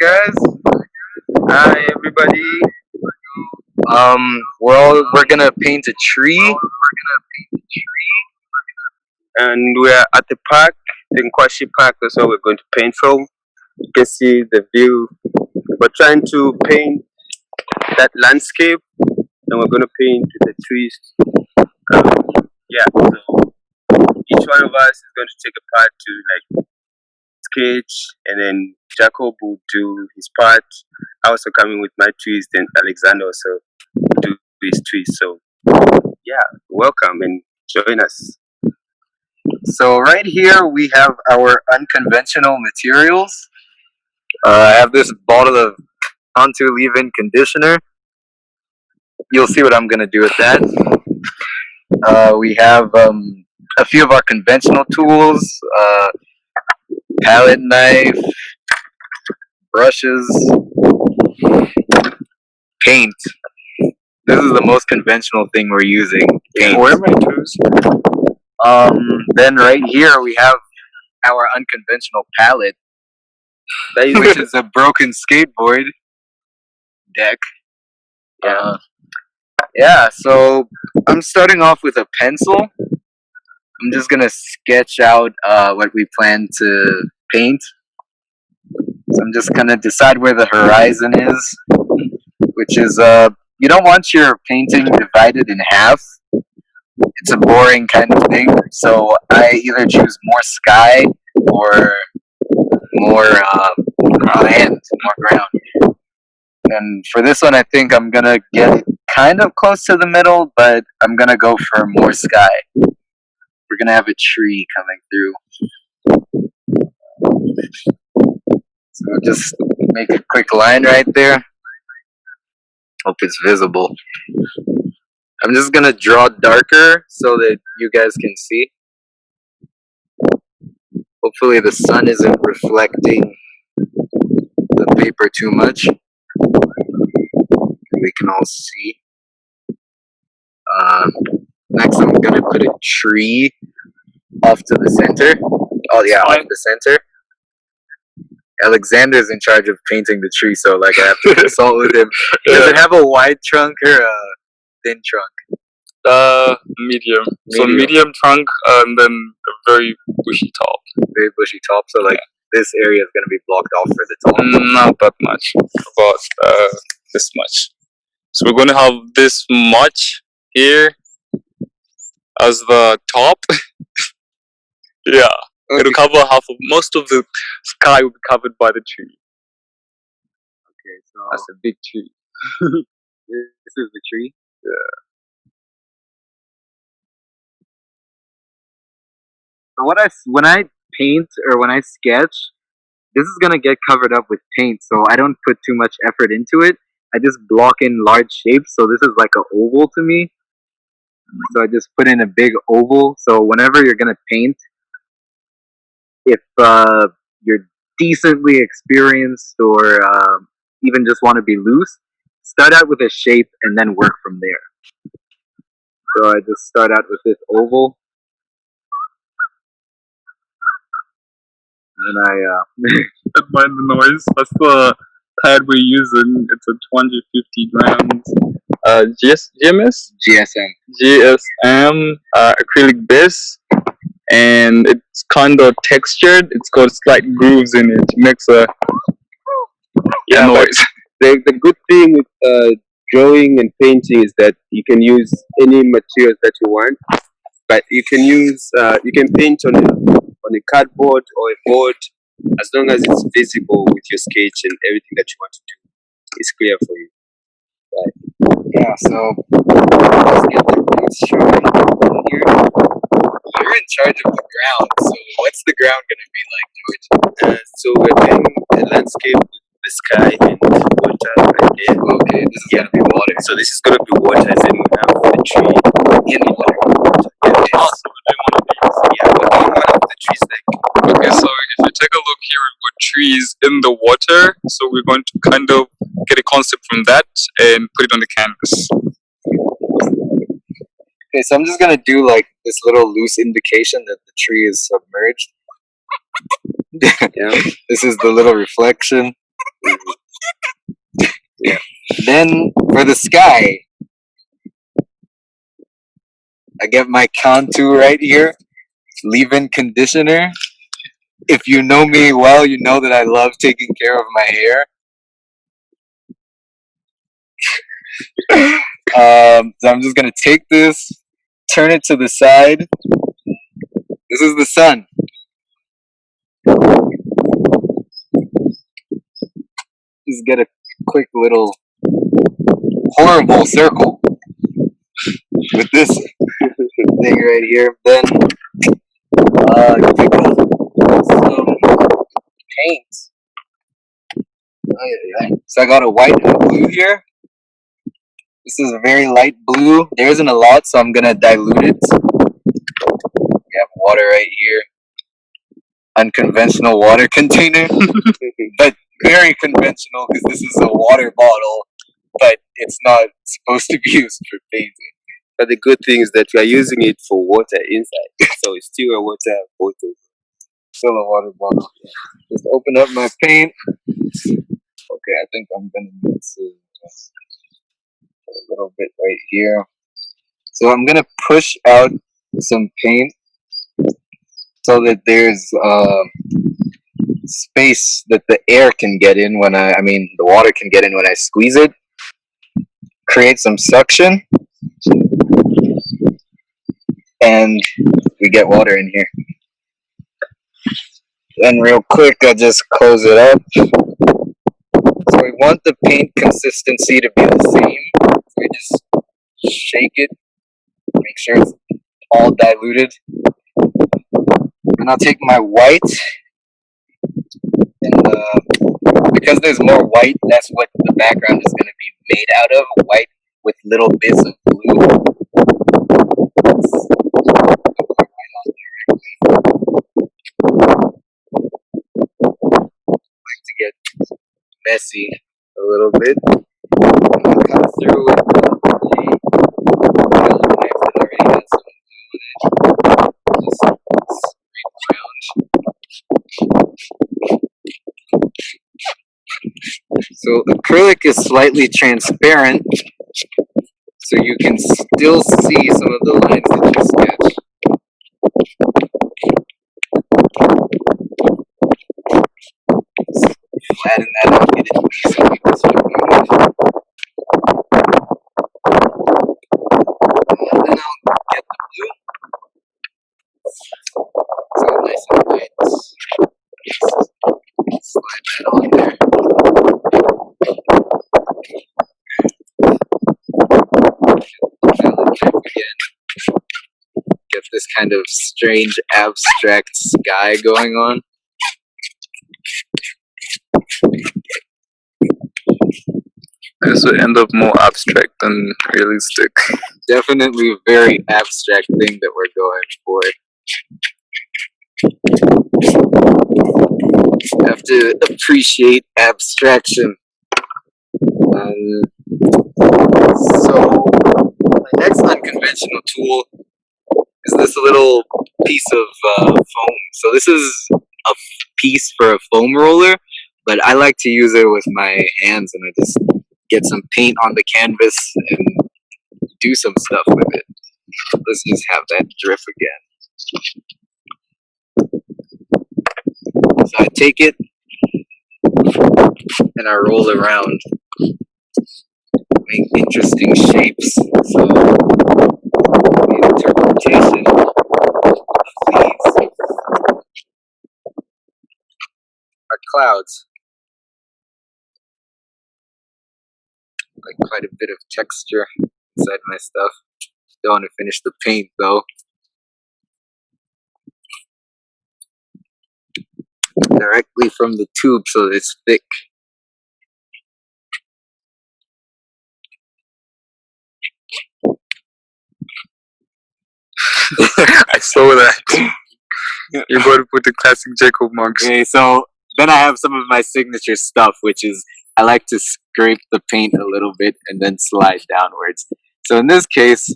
guys. Hi everybody. We're gonna paint a tree. And we are at the park, the Nkwashi Park. That's where we're going to paint from. You can see the view. We're trying to paint that landscape, and we're going to paint the trees. So each one of us is going to take a part to like sketch, and then Jacob will do his part. I also coming with my trees, then Alexander also do his trees. So yeah, welcome and join us. So right here we have our unconventional materials. I have this bottle of contour leave-in conditioner. You'll see what I'm gonna do with that. We have a few of our conventional tools, palette knife, brushes, paint. This is the most conventional thing we're using. Paint. Where are my tools? Then right here we have our unconventional palette, which is a broken skateboard deck. Yeah. So I'm starting off with a pencil. I'm just gonna sketch out what we plan to paint. So I'm just gonna decide where the horizon is, which is you don't want your painting divided in half. It's a boring kind of thing. So I either choose more sky or more land, more ground. And for this one, I think I'm gonna get it kind of close to the middle, but I'm gonna go for more sky. We're gonna have a tree coming through. So just make a quick line right there. Hope it's visible. I'm just gonna draw darker so that you guys can see. Hopefully the sun isn't reflecting the paper too much. We can all see. Next I'm gonna put a tree off to the center. Oh yeah, off the center. Alexander's in charge of painting the tree, so like I have to consult with him. Does it have a wide trunk or a thin trunk? Medium. So medium trunk and then a very bushy top. Very bushy top, so like this area is gonna be blocked off for the top. Not that much. About this much. So we're gonna have this much here as the top. Yeah. Okay. It'll cover half of most of the sky will be covered by the tree. Okay, so that's a big tree. This is the tree? Yeah. So when I paint or when I sketch, this is gonna get covered up with paint, so I don't put too much effort into it. I just block in large shapes, so this is like an oval to me. So I just put in a big oval, so whenever you're gonna paint, if you're decently experienced or even just want to be loose, start out with a shape and then work from there. So I just start out with this oval. And Don't mind the noise. That's the pad we're using. It's a 250 grams GSM acrylic base, and it's kind of textured. It's got slight grooves in it. It makes a noise. The good thing with drawing and painting is that you can use any materials that you want, but you can use you can paint on a cardboard or a board as long as it's visible with your sketch and everything that you want to do is clear for you. Right. Yeah, so let's get the things showing here. You're in charge of the ground, so what's the ground gonna be like, George? So we're doing a landscape with the sky and water right there. Okay, this is gonna be water. So this is gonna be water, and then we have the tree in water. Yeah, so we're doing one of these. Yeah, we're doing one of the trees like. Okay, so if you take a look here, we've got trees in the water. So we're going to kind of get a concept from that and put it on the canvas. Okay, so I'm just gonna do like this little loose indication that the tree is submerged. Yeah. This is the little reflection. Yeah. Then for the sky, I get my contour right here, leave-in conditioner. If you know me well, you know that I love taking care of my hair. So I'm just gonna take this, turn it to the side. This is the sun. Just get a quick little horrible circle with this thing right here. Then take out some paint. So I got a white and blue here. This is a very light blue. There isn't a lot, so I'm gonna dilute it. We have water right here. Unconventional water container, but very conventional because this is a water bottle, but it's not supposed to be used for painting. But the good thing is that we are using it for water inside, so it's still a water bottle. Still a water bottle. Just open up my paint. Okay, I think I'm gonna need to put a little bit right here. So I'm gonna push out some paint so that there's space that the air can get in when I mean the water can get in when I squeeze it. Create some suction, and we get water in here. Then real quick, I just close it up. So we want the paint consistency to be the same. So we just shake it, make sure it's all diluted. And I'll take my white, and because there's more white, that's what the background is going to be made out of. White with little bits of blue. I like to get messy a little bit. I'm gonna come through with a palette knife that already has some glue in it. Just scrape around. So acrylic is slightly transparent, so you can still see some of the lines that you sketch. Flatten that out, get it easy distributed. And then I'll get the blue. So nice and white. Slide that on there. Palette knife again. Get this kind of strange abstract sky going on. This would end up more abstract than realistic. Definitely a very abstract thing that we're going for. You have to appreciate abstraction. So my next unconventional tool is this little piece of foam. So this is a piece for a foam roller, but I like to use it with my hands, and I just get some paint on the canvas and do some stuff with it. Let's just have that drip again. So I take it and I roll around, make interesting shapes. So the interpretation of these are clouds. Like quite a bit of texture inside my stuff. Don't want to finish the paint though. Directly from the tube so that it's thick. I saw that. You're going to put the classic Jacob marks. Okay, so then I have some of my signature stuff, which is I like to scrape the paint a little bit and then slide downwards. So in this case,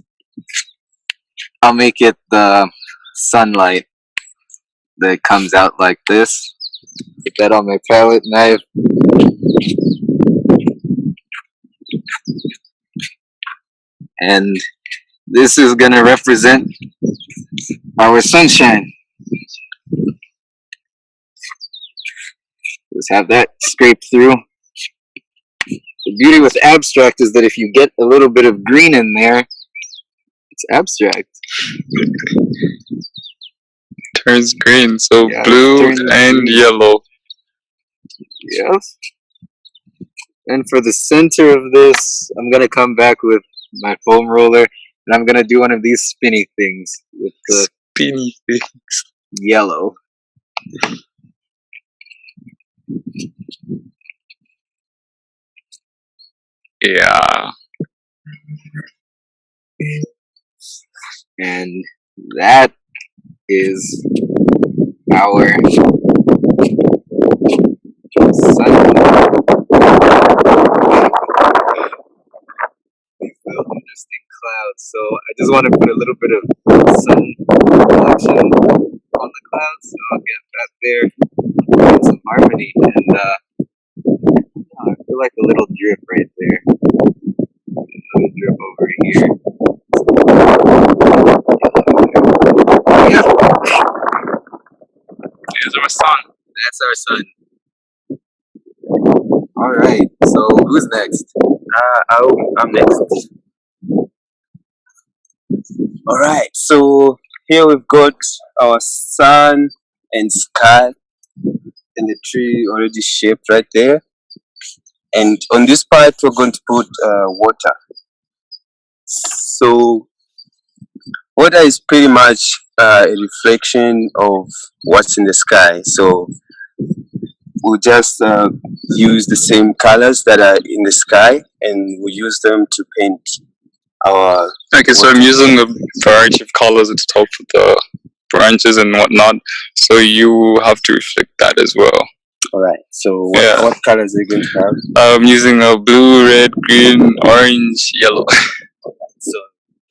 I'll make it the sunlight that comes out like this. Put that on my palette knife. And this is gonna represent our sunshine. Just have that scraped through. The beauty with abstract is that if you get a little bit of green in there, it's abstract. Turns green, so Yeah, blue turns and green. yellow. Yes. And for the center of this, I'm gonna come back with my foam roller, and I'm gonna do one of these spinny things with the Spinny thing. yellow. Yeah. And that is our sun. Interesting clouds. So I just want to put a little bit of sun reflection on the clouds. So I'll get that there, get some harmony, and I feel like a little drip right there. Another drip over here. Yeah, Here's our sun. that's our sun. All right. So who's next? I'm next. All right. So here we've got our sun and sky and the tree already shaped right there. And on this part, we're going to put water. So water is pretty much a reflection of what's in the sky. So we'll just use the same colors that are in the sky, and we use them to paint our. Okay, so I'm using a variety of colors at the top of the branches and whatnot, so you have to reflect that as well. All right. So Yeah. what colors are you going to have? I'm using a blue, red, green, orange, yellow. So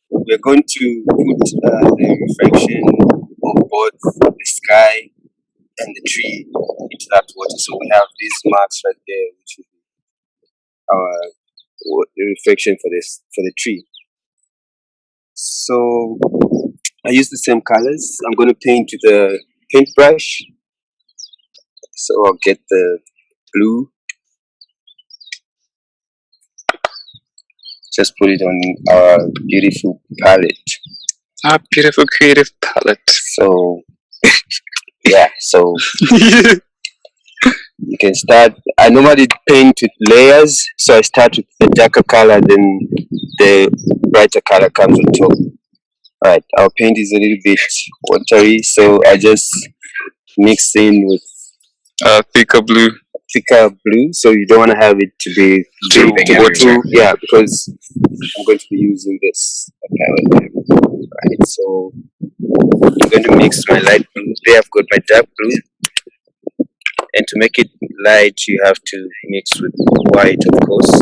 we're going to put the reflection of both the sky and the tree into that water. So we have these marks right there, which is the reflection for the tree. So I use the same colors. I'm going to paint with a paintbrush. So I'll get the blue. Just put it on our beautiful palette. Ah, beautiful creative palette. So yeah, so you can start. I normally paint with layers, so I start with the darker color, then the brighter color comes on top. Alright, our paint is a little bit watery, so I just mix in with thicker blue. thicker blue, so you don't want to have it to be too yeah, because I'm going to be using this palette. Right, so I'm going to mix my light blue. There I've got my dark blue, and to make it light you have to mix with white, of course.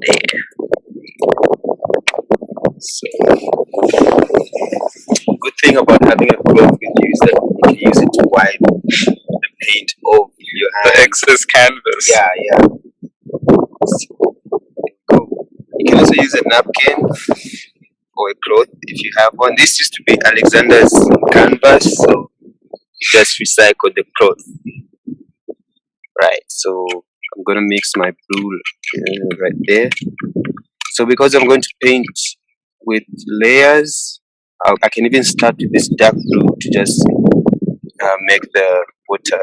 There. So good thing about having a cloth with you is that you can use it to wipe the paint off your hand. The excess canvas. Yeah, yeah. So, you can also use a napkin or a cloth if you have one. This used to be Alexander's canvas, so you just recycle the cloth. Right, so I'm gonna mix my blue right there. So because I'm going to paint with layers, I can even start with this dark blue to just make the water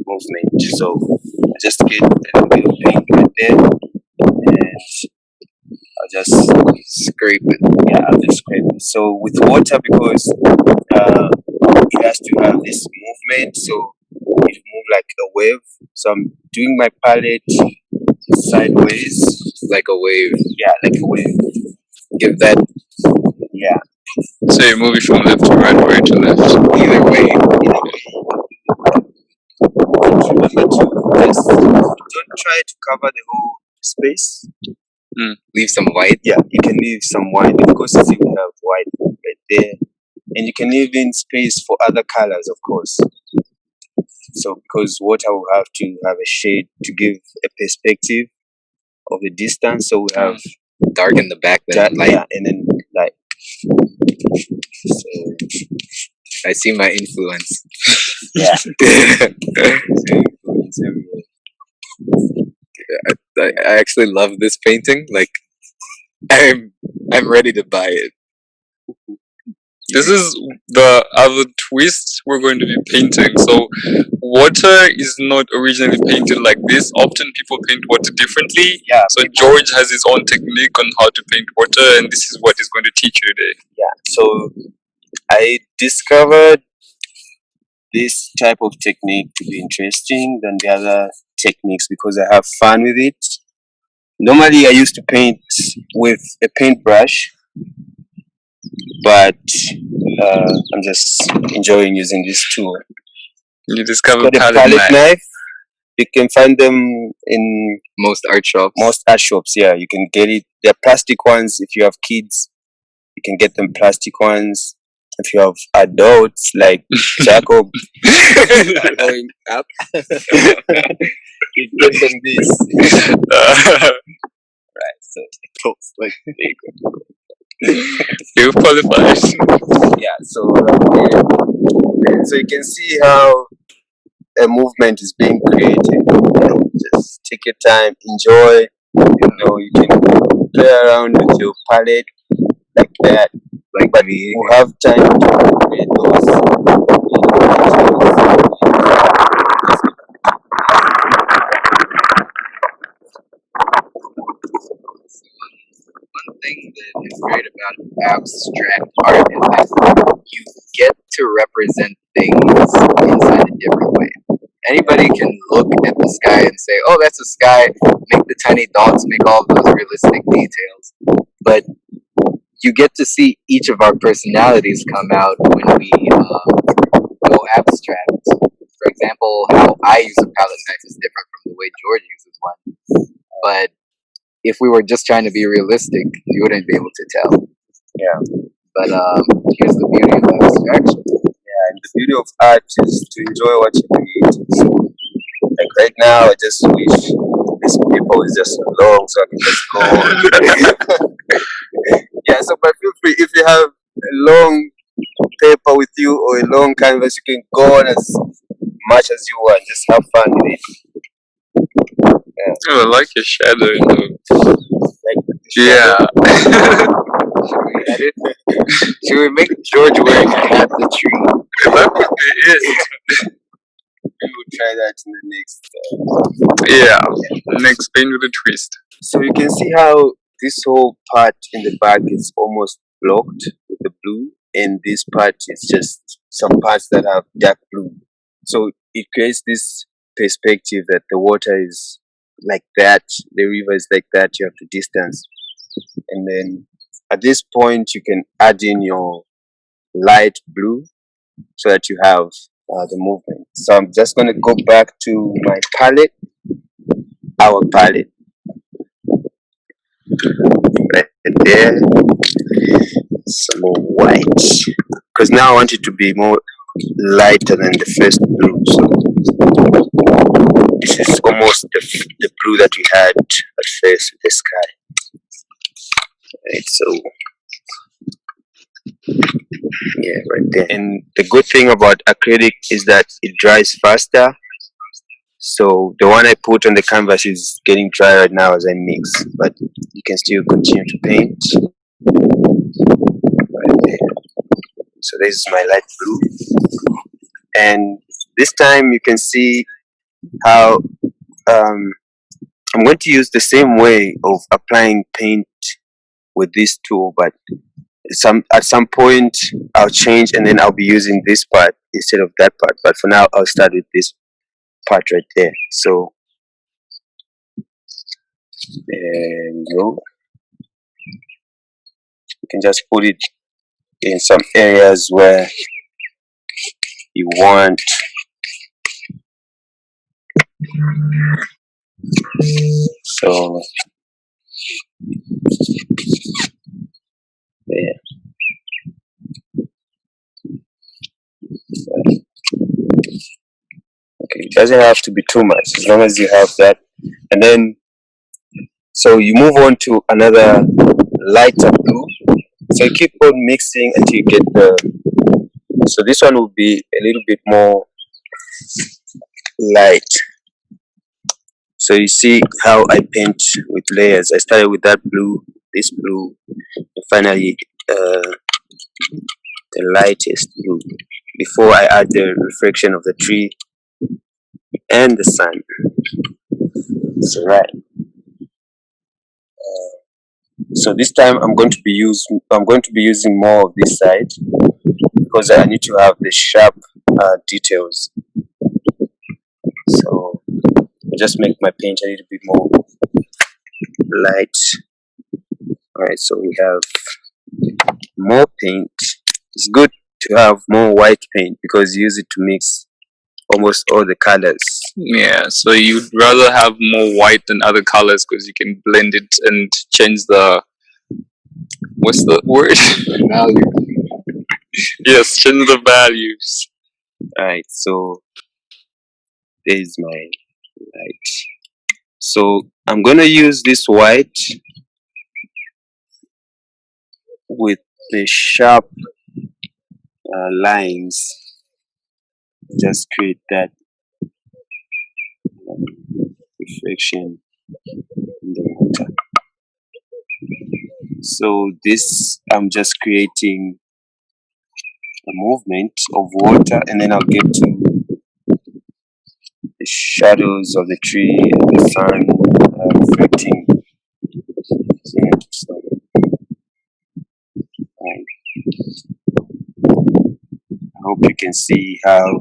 movement. So I just get a little bit of paint right there, and I'll just scrape it. Yeah, I'll just scrape it. So with water, because it has to have this movement, so it move like a wave. So I'm doing my palette sideways, Like a wave. yeah, like a wave. Give that Yeah. So you move it from left to right or right to left. either way. Remember to just don't try to cover the whole space. Leave some white. Yeah, you can leave some white. Of course, you have white right there, and you can leave in space for other colors, of course. So because water will have to have a shade to give a perspective of the distance. So we have dark in the back, then dark, light. yeah, and then light. So I see my influence. yeah, so influence everywhere. I actually love this painting. Like, I'm ready to buy it. This is the other twist we're going to be painting. So water is not originally painted like this. Often people paint water differently. Yeah. So George has his own technique on how to paint water, and this is what he's going to teach you today. Yeah. So I discovered this type of technique to be interesting than the other techniques because I have fun with it. Normally, I used to paint with a paintbrush, but I'm just enjoying using this tool. You discover Got a palette palette knife. knife. You can find them in Most art shops. most art shops. Yeah, you can get it. They're plastic ones. If you have kids, you can get them plastic ones. If you have adults like Jacob growing up, you get them this. Right. So adults like You qualified. yeah. So so you can see how a movement is being created. Just take your time, enjoy. You can play around with your palette like that. But you have time to create those. One thing that is great about abstract art is that you get to represent things inside a different way. Anybody can look at the sky and say, "Oh, that's a sky." Make the tiny dots, make all of those realistic details. But you get to see each of our personalities come out when we go abstract. For example, how I use a palette knife is different from the way George uses one. But if we were just trying to be realistic, you wouldn't be able to tell. Yeah. But here's the beauty of abstraction. Yeah, and the beauty of art is to enjoy what you create. So, like right now, I just wish this paper was just long so I can just go on. Yeah, so but feel free if you have a long paper with you or a long canvas, you can go on as much as you want. Just have fun with it. Oh, I like your shadow. Like Yeah. Should we make George wearing a hat the tree? That could be it. we will try that in the next. Yeah. Next paint with a twist. So you can see how this whole part in the back is almost blocked with the blue, and this part is just some parts that have dark blue. So it creates this perspective that the water is like that, the river is like that, you have the distance. And then at this point, you can add in your light blue so that you have the movement. So I'm just going to go back to my palette, our palette. Right there, some more white, because now I want it to be more lighter than the first blue. So this is almost the blue that we had at first with the sky. Right, so yeah, right there. And the good thing about acrylic is that it dries faster. So the one I put on the canvas is getting dry right now as I mix, but you can still continue to paint. Right there. So this is my light blue, and this time you can see how I'm going to use the same way of applying paint with this tool, but at some point I'll change and then I'll be using this part instead of that part. But for now, I'll start with this part right there. So there we go. You can just put it in some areas where you want. So there. Okay, It doesn't have to be too much, as long as you have that. And then, so you move on to another lighter blue. So you keep on mixing until you get so this one will be a little bit more light. So you see how I paint with layers. I started with that blue, this blue, and finally the lightest blue before I add the reflection of the tree and the sun. So right. So this time I'm going to be using more of this side because I need to have the sharp details. So just make my paint a little bit more light. Alright, so we have more paint. It's good to have more white paint because you use it to mix almost all the colors. Yeah, so you'd rather have more white than other colors because you can blend it and change the, what's the word? Value. Yes, change the values. Alright, so there's my light. So I'm gonna use this white with the sharp lines. Just create that reflection in the water. So this, I'm just creating a movement of water, and then I'll get to the shadows of the tree and the sun reflecting. Right. I hope you can see how.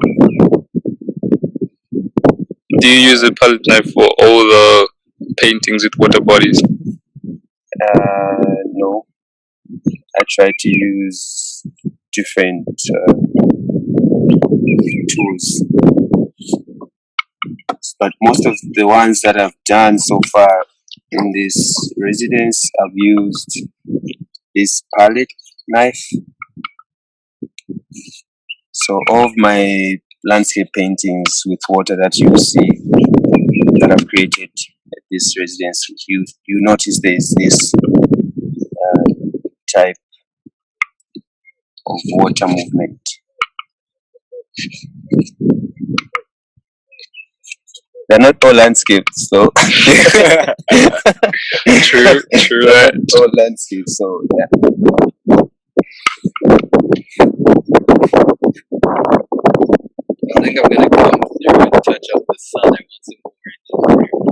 Do you use a palette knife for all the paintings with water bodies? No, I try to use different tools, but most of the ones that I've done so far in this residence, I've used this palette knife. So all of my landscape paintings with water that you see that I've created at this residence, you notice there's this type of water movement. They're not all landscapes, so True they're that. not all landscapes, so yeah. I think I'm gonna come through and touch up the sun. I want some orange for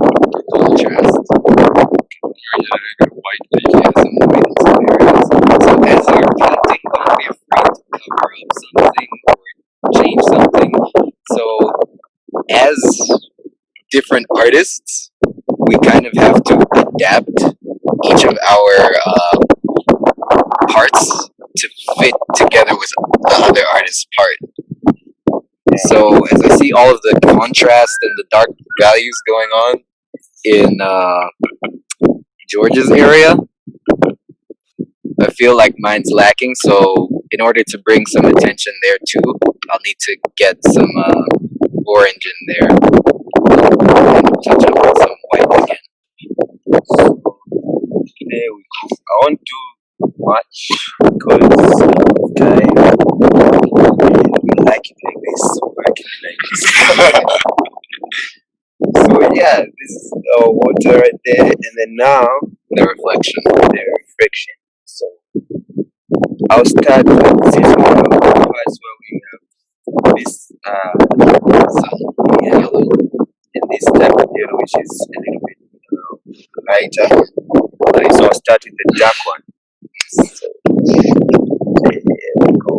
contrast. White. Yeah, some white in some areas. So as you're painting, don't be afraid to cover up something or change something. So as different artists, we kind of have to adapt each of our parts to fit together with the other artist's part. So as I see all of the contrast and the dark values going on in George's area, I feel like mine's lacking. So in order to bring some attention there too, I'll need to get some orange in there and touch up with some white again. There we go. I won't do much because of time. We like it like this. Like it like this. So yeah, this is our water right there, and then now The reflection. the reflection. So I'll start with this one parts where we have this yellow and this type of yellow which is a little bit lighter. So I'll start with the dark one. So there we go.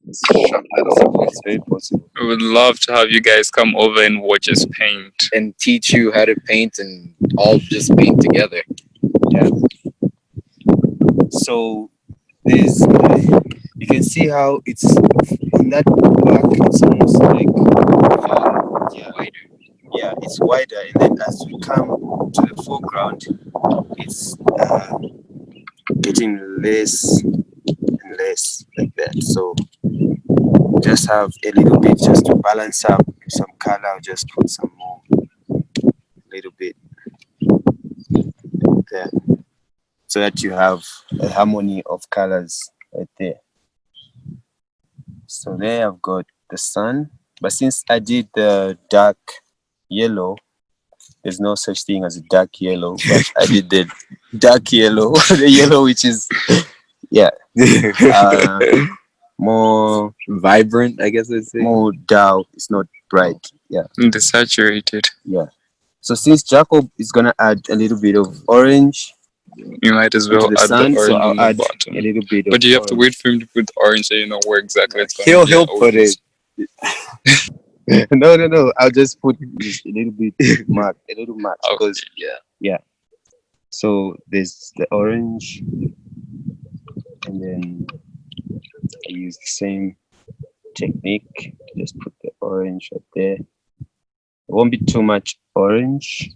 It's very possible. I would love to have you guys come over and watch us paint. And teach you how to paint and all just paint together. Yeah. So there's you can see how it's in that back. It's almost like wider. Yeah, it's wider, and then as we come to the foreground, it's getting less and less like that. So just have a little bit just to balance up some color. I'll just put some more, little bit there, so that you have a harmony of colors right there. So there I've got the sun, but since I did the dark yellow, there's no such thing as a dark yellow, but I did the dark yellow, the yellow which is, yeah, more Vibrant, I guess I'd say. more dull. It's not bright. Yeah, Desaturated. yeah. So since Jacob is gonna add a little bit of orange You might as into well the add the sun, orange so I'll on the add bottom. a little bit of But you have to orange. wait for him to put orange so you know where exactly it's going. He'll put it. No. I'll just put a little bit mark, a little mark, because Yeah. so there's the orange, and then I use the same technique. Just put the orange right there. It won't be too much orange.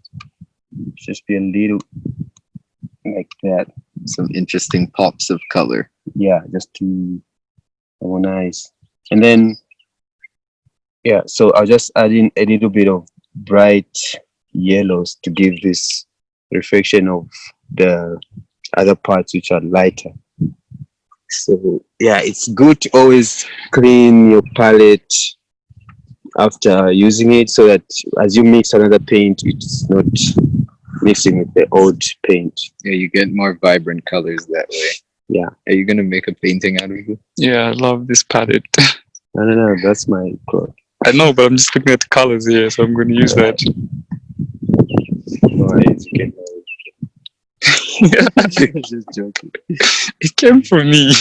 Just be a little like that. Some interesting pops of color. Yeah, just to harmonize. And then yeah, so I'll just add in a little bit of bright yellows to give this reflection of the other parts which are lighter. So yeah, it's good to always clean your palette after using it, so that as you mix another paint, it's not mixing with the old paint. Yeah, you get more vibrant colors that way. Yeah. Are you gonna make a painting out of it? Yeah, I love this palette. No, that's my cloth. I know, but I'm just looking at the colors here, so I'm going to use that. No, it's okay. Just joking. It came from me.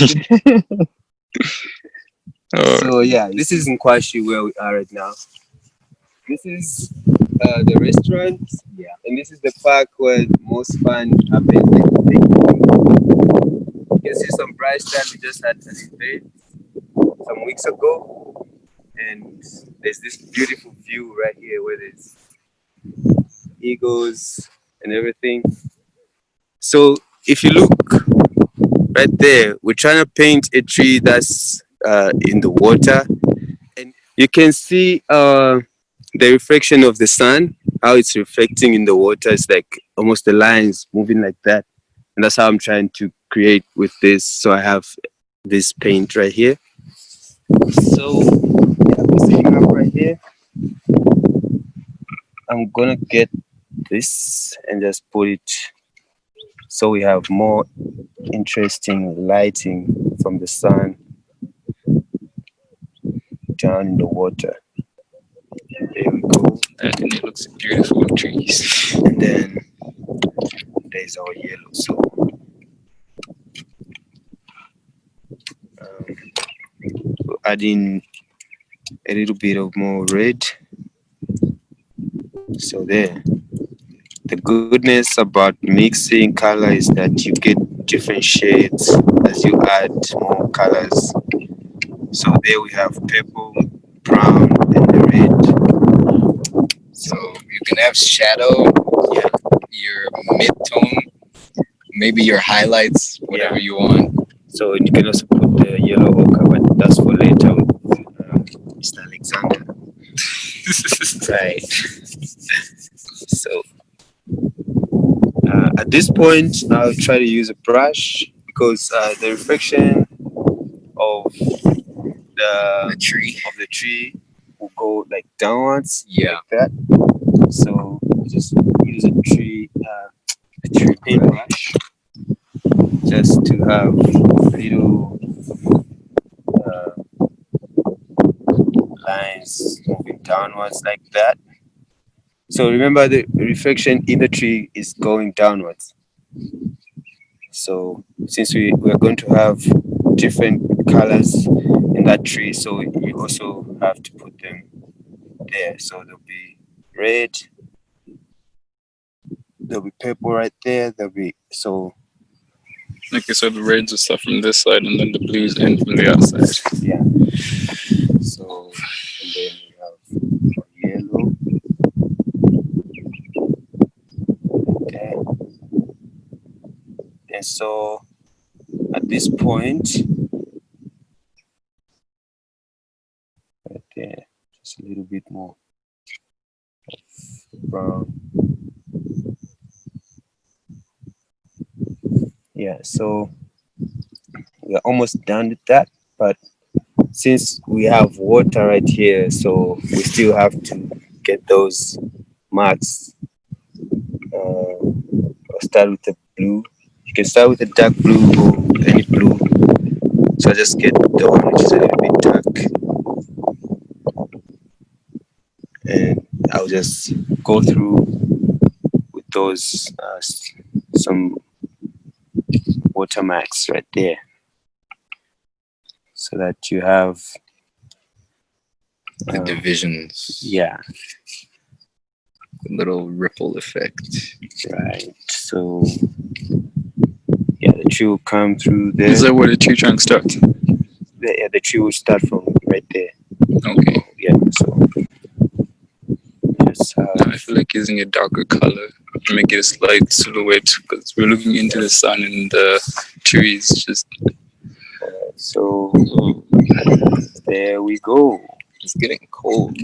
So yeah, this is Nkwashi where we are right now. This is the restaurant, yeah, and this is the park where most fun happens. You can see some bright that we just had an event some weeks ago, and there's this beautiful view right here where there's eagles and everything. So if you look right there, we're trying to paint a tree that's in the water, and you can see the reflection of the sun, how it's reflecting in the water. It's like almost the lines moving like that, and that's how I'm trying to create with this. So I have this paint right here. So yeah, I'm setting up right here. I'm gonna get this and just put it so we have more interesting lighting from the sun down in the water. There we go. And it looks beautiful trees. And then there's our yellow. So we'll add in a little bit of more red. So there. The goodness about mixing color is that you get different shades as you add more colors. So there we have purple, brown, and the red. So you can have shadow, Yeah. your mid-tone, maybe your highlights, whatever you want. So you can also put the yellow ochre, but that's for later with Mr. Alexander. Right. So at this point, I'll try to use a brush because the reflection of The tree. will go like downwards, Yeah. like that. So just use a tree paintbrush just to have little lines moving downwards like that. So remember, the reflection in the tree is going downwards. So since we are going to have different colors in that tree, so you also have to put them there. So there'll be red, there'll be purple right there, there'll be so Okay, so the reds are stuff from this side and then the blues in from the outside. yeah. So and then we have yellow. Okay. And so at this point, little bit more brown. Yeah, so we're almost done with that, but since we have water right here, so we still have to get those marks. I'll start with the blue. You can start with a dark blue or any blue. So I just get the one which is a little bit dark, and I'll just go through with those some water marks right there, so that you have The divisions, yeah, little ripple effect. right. So yeah, the tree will come through there. Is that where the tree trunk starts? The tree will start from right there. Okay. Yeah, so just I feel like using a darker color to make it a slight silhouette because we're looking into the sun and the trees just. so there we go. It's getting cold.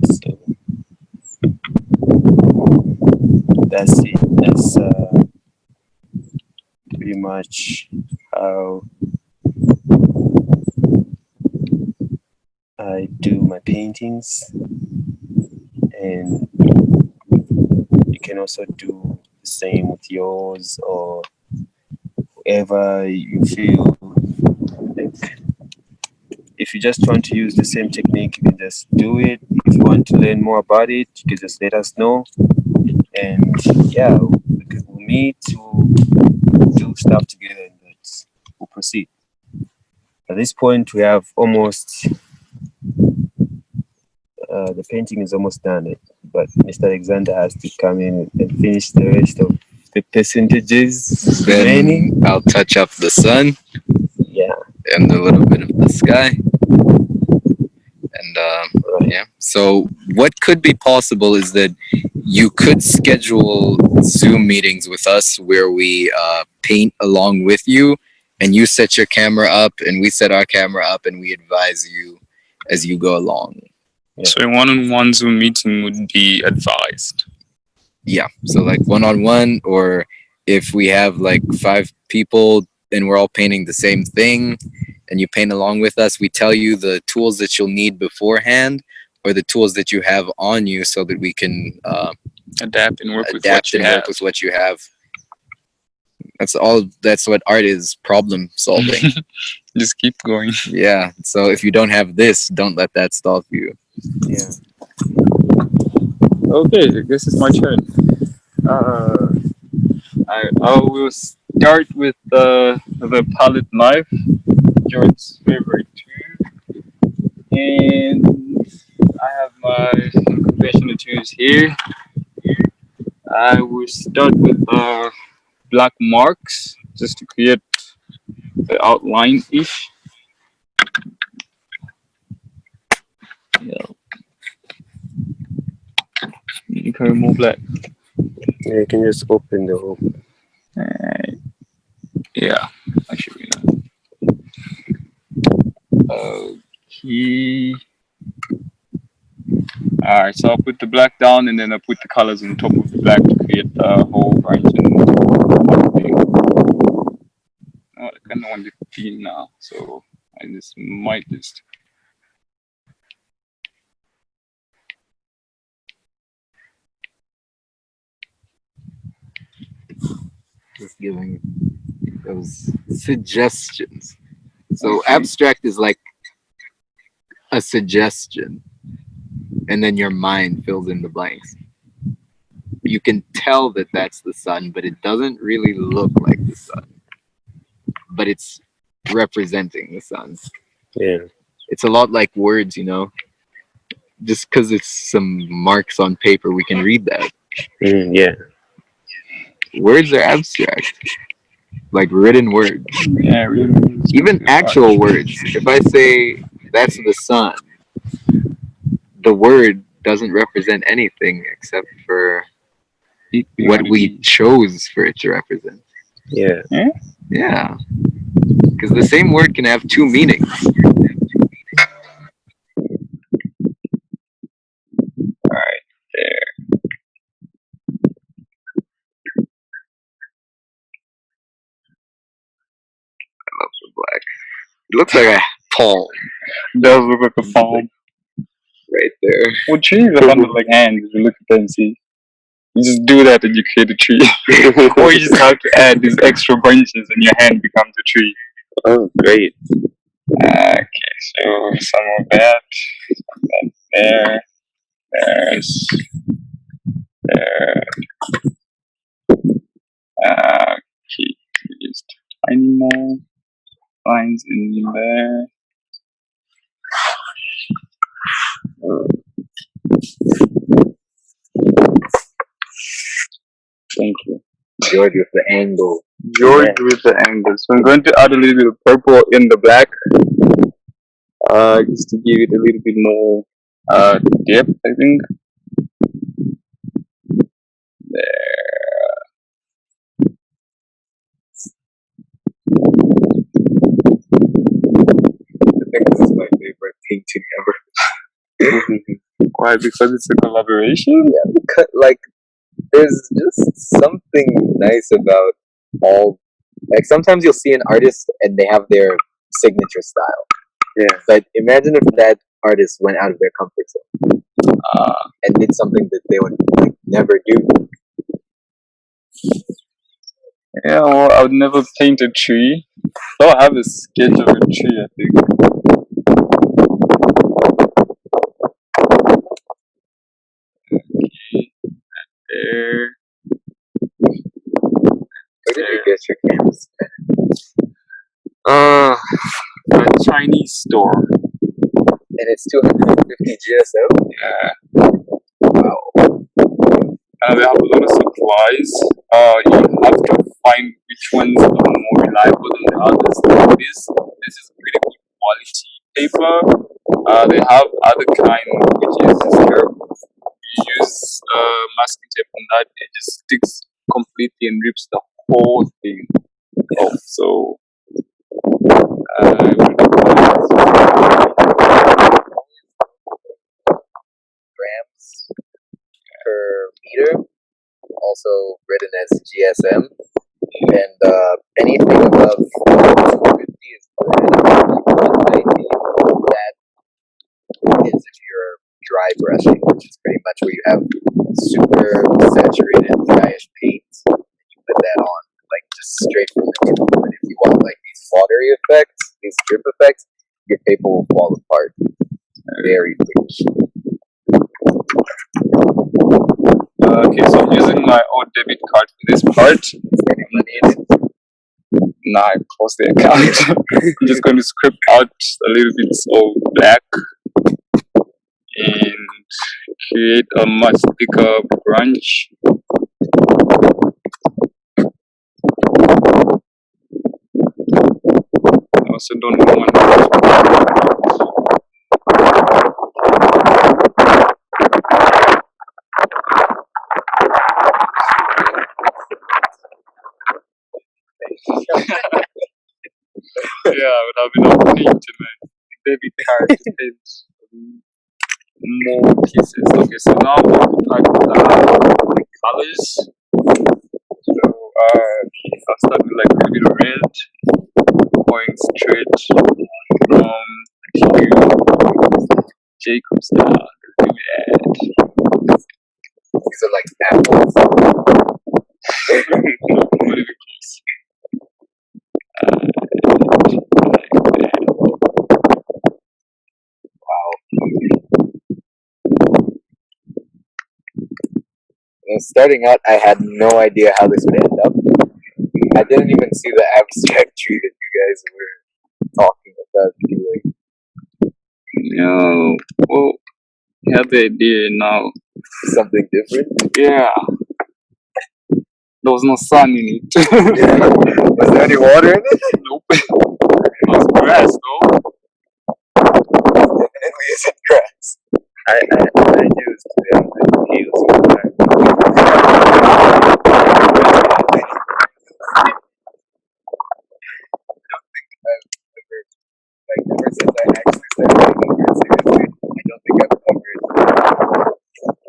So that's it. That's pretty much how I do my paintings, and you can also do the same with yours, or whoever you feel like. If you just want to use the same technique, you can just do it. If you want to learn more about it, you can just let us know. And yeah, we'll meet to do stuff together, and we'll proceed. At this point, we have almost the painting is almost done, but Mr. Alexander has to come in and finish the rest of the percentages remaining. Then I'll touch up the sun. Yeah. And a little bit of the sky. And Right. yeah. So what could be possible is that you could schedule Zoom meetings with us where we paint along with you, and you set your camera up, and we set our camera up, and we advise you as you go along. Yeah. So a one-on-one Zoom meeting would be advised. Yeah. So like one-on-one, or if we have like 5 people and we're all painting the same thing and you paint along with us, we tell you the tools that you'll need beforehand or the tools that you have on you so that we can Adapt and work with what adapt you and have. work with what you have. That's all. That's what art is, problem solving. Just keep going. Yeah. So if you don't have this, don't let that stop you. Yeah. Okay, I guess it's my turn. I will start with the palette knife, George's favorite tool, and I have my conventional tools here. I will start with black marks just to create the outline ish. Yeah. You can remove black. Yeah, you can just open the hole. Yeah, actually, okay. Alright, so I'll put the black down and then I'll put the colors on top of the black to create the whole branch and thing. Oh, I kind of want the theme now, so I just might just. Just giving those suggestions. So abstract is like a suggestion, and then your mind fills in the blanks. You can tell that that's the sun, but it doesn't really look like the sun. But it's representing the sun. Yeah. It's a lot like words, you know. Just because it's some marks on paper, we can read that. Yeah. Words are abstract, like written words. Yeah, really. Even actual words. If I say that's the sun, the word doesn't represent anything except for what we chose for it to represent. Yeah. Yeah. Because the same word can have 2 meanings. It looks like a palm Does look like a palm. right there. Well, trees are kind of like hands. If you look at them, see. You just do that and you create a tree. Or you just have to add these extra branches and your hand becomes a tree. Oh, great. Okay, so some of that. There. There's. There. Okay, just tiny more lines in there. Thank you. George with the angle. George with the angles. So I'm going to add a little bit of purple in the black, just to give it a little bit more depth, I think. There. I think this is my favorite painting ever. Why? Because it's a collaboration? Yeah, because, like, there's just something nice about all. Like, sometimes you'll see an artist and they have their signature style. Yeah. But imagine if that artist went out of their comfort zone and did something that they would like never do. Yeah, well, I would never paint a tree. Though I have a sketch of a tree, I think. Okay, there. Where did you get your canvas? A Chinese store. And it's 250 GSM? Yeah. Wow. They have a lot of supplies. You have to find which ones are more reliable than the others. Like this is pretty good quality paper. They have other kind which is terrible. You use masking tape on that, it just sticks completely and rips the whole thing off. So Grams per meter, also written as GSM. And anything above 250 is good. 190, that is if you're dry brushing, which is pretty much where you have super saturated dryish paint and you put that on like just straight from the tube. But if you want like these watery effects, these drip effects, your paper will fall apart very quickly. okay, so I'm using my old debit card for this part. Any money in it? Now I close the account. I'm just going to script out a little bit of black and create a much thicker branch. I also don't want yeah, I would have enough paint in my debit card to paint more pieces. Okay, so now I'm going to add colors. So I'll start with like a little bit of red, going straight from Jacob's star. Red. These are like apples. No, not even close. Wow. Starting out, I had no idea how this would end up. I didn't even see the abstract tree that you guys were talking about doing. No. Well, you have the idea now. Something different. Yeah. There was no sun in it. Was there any water in it? Nope. It was grass, though. Definitely isn't grass. I used the heels one time. Ever since I actually started taking it seriously, I don't think I've covered.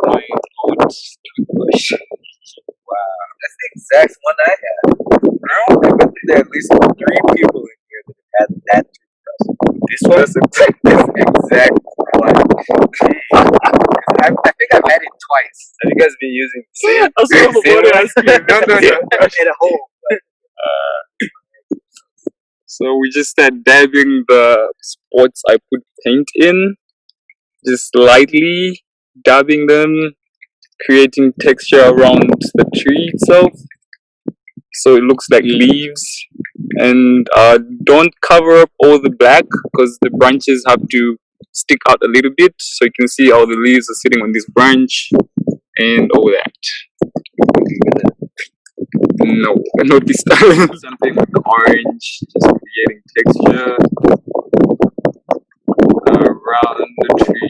My old toothbrush. Wow, that's the exact one I had. I bet there are at least 3 people in here that have had that toothbrush. This one? This exact one. I think I've had it twice. Have you guys been using the same? That's what I was same about to one? ask you. No. At home. So we just start dabbing the spots I put paint in, just lightly dabbing them, creating texture around the tree itself, so it looks like leaves. And don't cover up all the black because the branches have to stick out a little bit, so you can see how the leaves are sitting on this branch and all that. No, not this time. Something with the orange, just creating texture around the tree.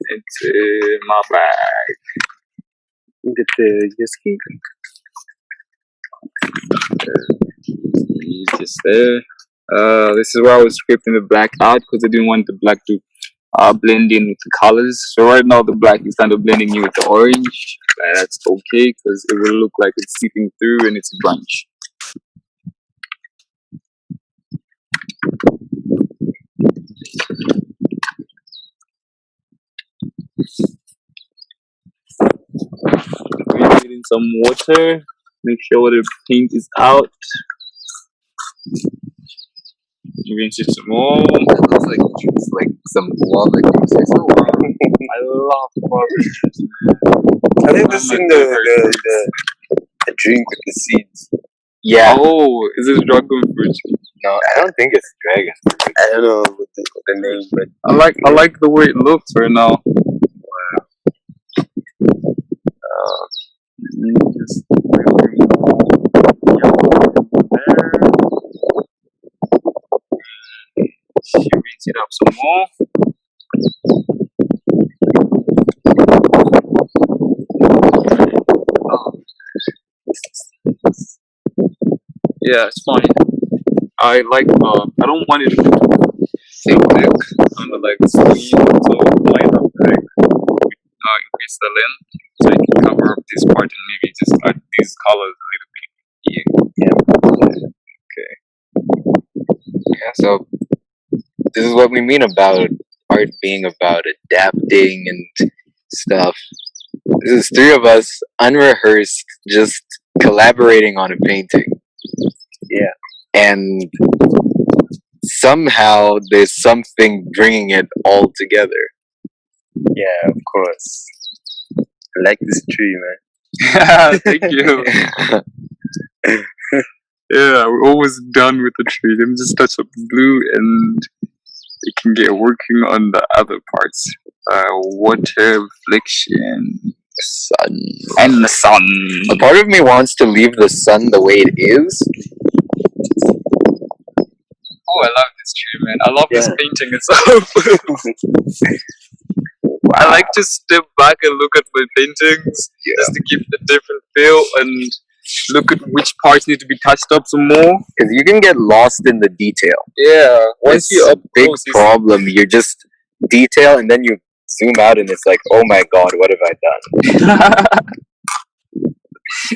It's in my bag. Get the ski. Just there. This is where I was scripting the black out because I didn't want the black to blend in with the colors. So right now the black is kind of blending in with the orange. That's okay because it will look like it's seeping through and it's a branch. We in some water. Make sure the paint is out. Rinse it some more. It looks like juice, like some guava juice or something. I love guava juice. I think this in the drink with the seeds. Yeah. Oh, is this dragon fruit? No, I don't think it's dragon fruit. I don't know what the name, but I like the way it looks right now. Just rinse it up some more. Yeah, it's fine. I like I don't want it to thick, kind of like sweet, so light up, like increase the length so you can cover up this part and maybe just add these colors a little bit here. Yeah, so this is what we mean about art being about adapting and stuff. This is three of us, unrehearsed, just collaborating on a painting. Yeah. And somehow there's something bringing it all together. yeah, of course. I like this tree, man. Thank you. Yeah, we're almost done with the tree. Let me just touch up the blue and we can get working on the other parts. Water reflection, Sun. and the sun. A part of me wants to leave the sun the way it is. Oh, I love this tree, man. I love this Yeah. painting itself. I like to step back and look at my paintings just to give it a different feel and look at which parts need to be touched up some more. Because you can get lost in the detail. Yeah, once It's you're a up big close, it's- problem. You're just detail and then you zoom out and it's like, oh my god, what have I done?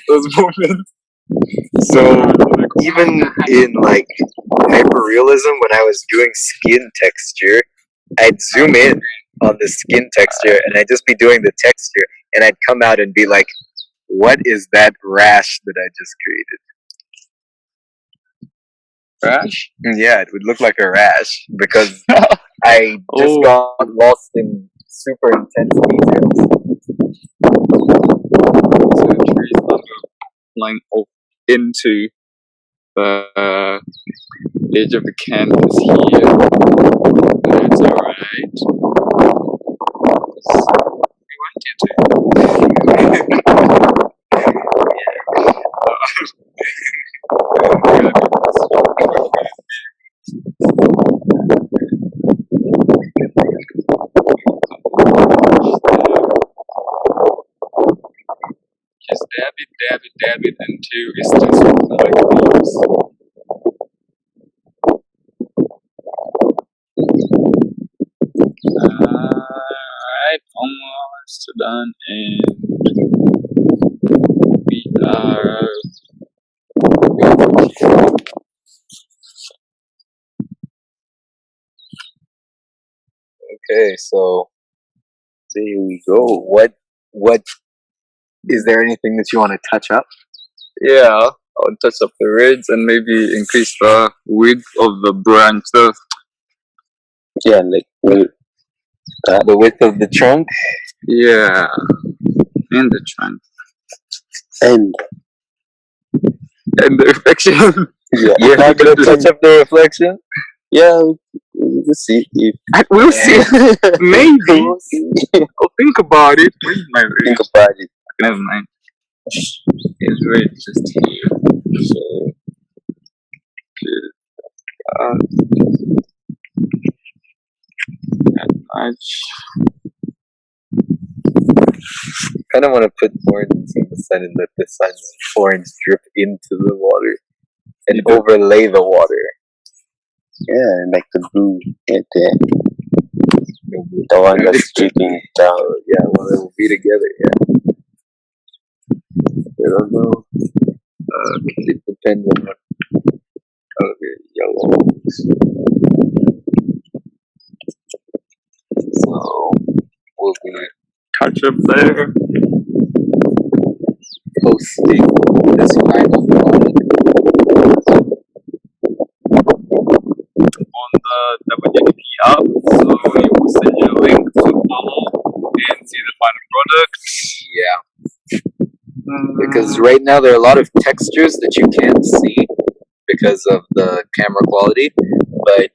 those moments. So even in like hyperrealism, when I was doing skin texture, I'd zoom in on the skin texture and I'd just be doing the texture and I'd come out and be like, what is that rash that I just created? Rash? Yeah, it would look like a rash because I just got lost in super intense details. So the tree is kind of flying off into the edge of the canvas here. That's alright. We want you to. Just dab it until it's just like leaves. Alright, almost done, and we are Okay, so There we go. what is there anything that you want to touch up? Yeah, I'll touch up the reds and maybe increase the width of the branch. Yeah, like The width of the trunk? Yeah, and the trunk and and the reflection. yeah, You're not gonna touch up the reflection? yeah. We'll see if We'll see. Maybe. we'll see. I'll think about it. Where's my Think red? about it. Never mind. It's red just here. So that much. Kind of want to put orange in the sun and let the sun's orange drip into the water and overlay the water. Yeah, like the blue right there. The one that's dripping down. Yeah, well, it will be together. Yeah, I don't know. It depends on what color yellow. So we'll be Touch up there. posting this final product On the WDP app, so you will send you a link to follow and see the final product. Yeah, because right now there are a lot of textures that you can't see because of the camera quality, but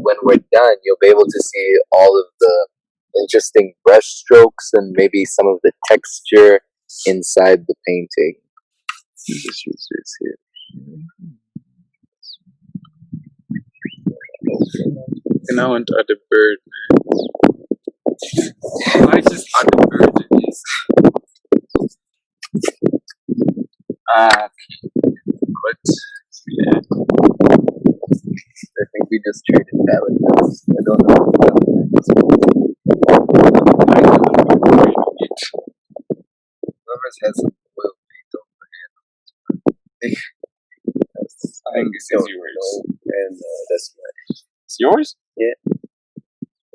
when we're done, you'll be able to see all of the interesting brush strokes and maybe some of the texture inside the painting. Just use this here. And I want to add a bird. I just add a bird to this. But yeah. I think we just traded palette notes. I don't know what whoever has some oil paint on the hand. I think this is yours. And that's mine. It's yours?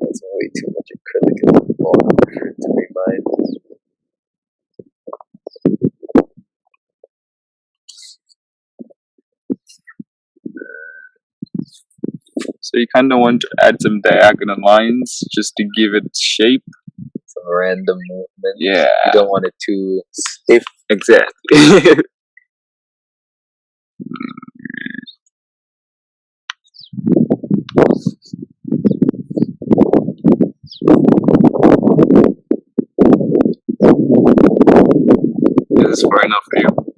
That's way too much acrylic in the bottom for it to be mine. So you kind of want to add some diagonal lines just to give it shape. Some random movement. Yeah, You don't want it too stiff. exactly. This is far enough for you.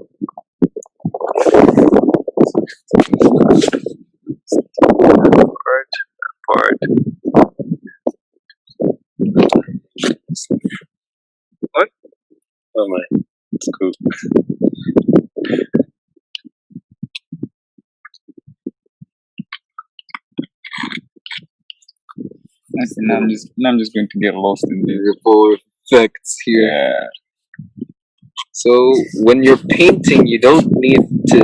Part. What? Oh my, it's cool. Now I'm just going to get lost in this. Ripple effects here. Yeah. So when you're painting, you don't need to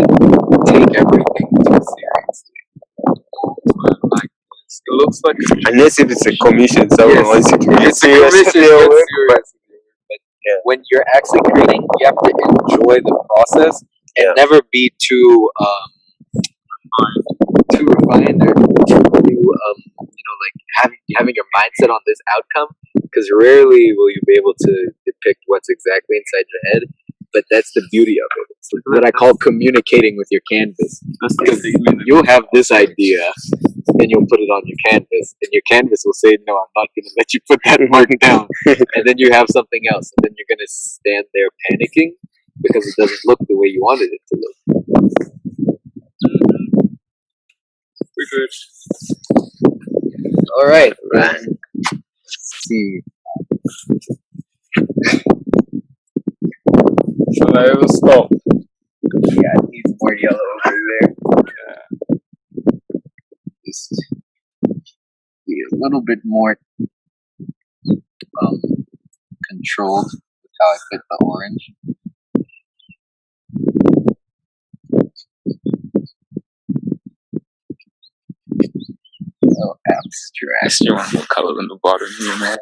take everything too seriously. Like this. It looks like Unless if it's a commission, someone Yes, wants you to be it's a serious commission, with your get work. serious. But Yeah. when you're actually creating, you have to enjoy the process and Yeah. never be too refined or too like having your mindset on this outcome, because rarely will you be able to depict what's exactly inside your head. But that's the beauty of it. It's what I call communicating with your canvas. Because you'll have this idea, then you'll put it on your canvas, and your canvas will say, "No, I'm not going to let you put that mark down." And then you have something else, and then you're going to stand there panicking because it doesn't look the way you wanted it to look. We're good. All right. Let's see. Shall I ever stop? Yeah, it needs more yellow over there. Just be a little bit more controlled with how I put the orange. So abstract. Let's do one more color on the bottom here, man.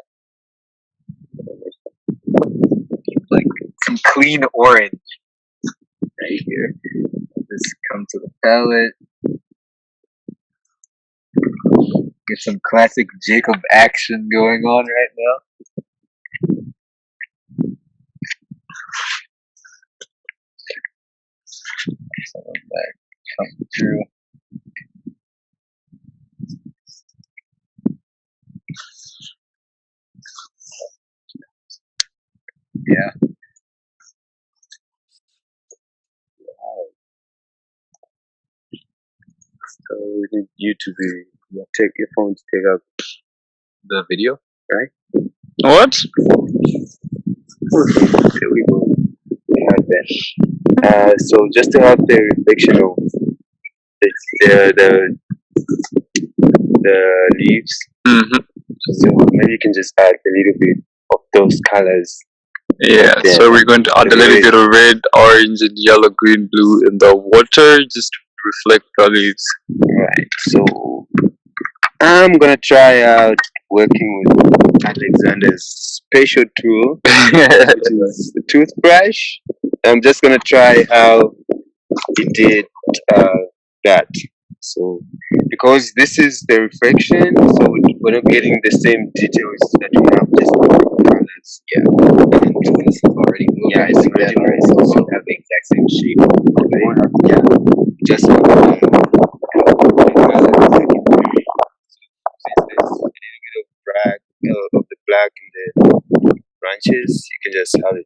Like some clean orange right here. Just come to the palette. Get some classic Jacob action going on right now. Some of that come through. Yeah. So we need you to take your phone to take up The video? What? There we go. We had that. So just to have the reflection of the leaves, Mm-hmm. so maybe you can just add a little bit of those colors. Yeah, Then so we're going to add a little bit of red, orange, and yellow, green, blue in the water just to reflect the leaves. Right. So I'm gonna try out working with Alexander's special tool, which is the toothbrush. I'm just gonna try how he did that. So because this is the reflection, so we're not getting the same details that we have just with the colors. Yeah. And it's already moving. Yeah, it's already moving. So we have the exact same shape. Okay. Yeah. Just with the colors. Since there's a little bit of the black in the branches, you can just have it